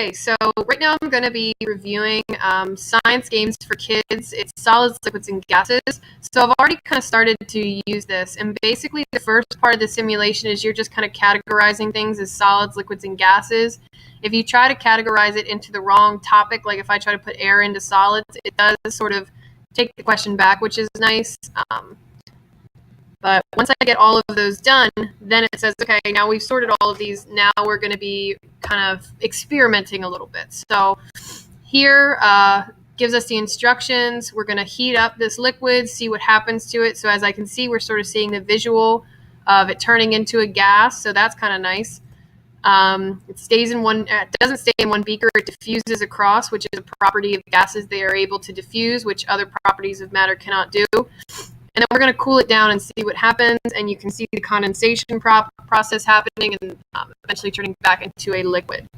Okay, so right now I'm going to be reviewing science games for kids. It's solids, liquids, and gases. So I've already kind of started to use this. And basically the first part of the simulation is you're just kind of categorizing things as solids, liquids, and gases. If you try to categorize it into the wrong topic, like if I try to put air into solids, it does sort of take the question back, which is nice. But once I get all of those done, then it says, okay, now we've sorted all of these. Now we're going to be kind of experimenting a little bit. So here gives us the instructions. We're going to heat up this liquid, see what happens to it. So as I can see, we're sort of seeing the visual of it turning into a gas. So that's kind of nice. It doesn't stay in one beaker. It diffuses across, which is a property of gases. They are able to diffuse, which other properties of matter cannot do. And then we're going to cool it down and see what happens, and you can see the condensation process happening and eventually turning back into a liquid.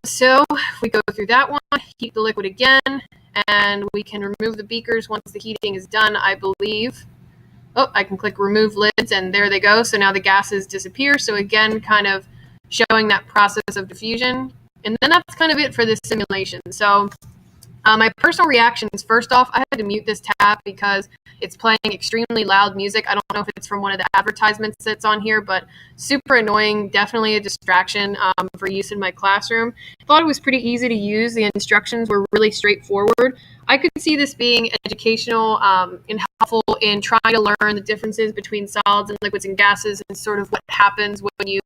So if we go through that one, heat the liquid again, and we can remove the beakers once the heating is done, I believe. Oh, I can click remove lids, and there they go. So now the gases disappear. So again, kind of showing that process of diffusion. And then that's kind of it for this simulation. So my personal reactions, first off, I had to mute this tab because it's playing extremely loud music. I don't know if it's from one of the advertisements that's on here, but super annoying, definitely a distraction for use in my classroom. I thought it was pretty easy to use. The instructions were really straightforward. I could see this being educational and helpful in trying to learn the differences between solids and liquids and gases and sort of what happens when you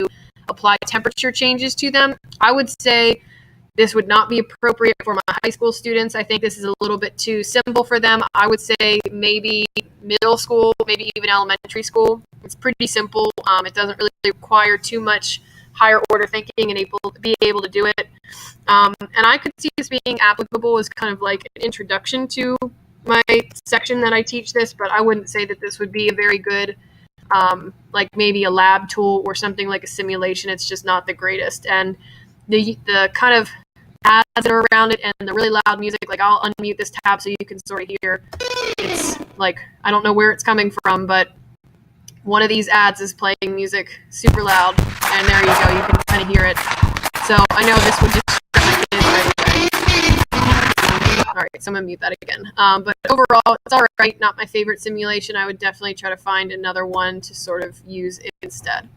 apply temperature changes to them. I would say this would not be appropriate for my high school students. I think this is a little bit too simple for them. I would say maybe middle school, maybe even elementary school. It's pretty simple. It doesn't really require too much higher order thinking and be able to do it. And I could see this being applicable as kind of like an introduction to my section that I teach this, but I wouldn't say that this would be a very good, like maybe a lab tool or something like a simulation. It's just not the greatest. And the kind of ads that are around it and the really loud music, like I'll unmute this tab so you can sort of hear. It's like, I don't know where it's coming from, but one of these ads is playing music super loud, and there you go, you can kind of hear it. So I know this would distract my kids right away. All right, so I'm gonna mute that again. But overall, it's all right, not my favorite simulation. I would definitely try to find another one to sort of use instead.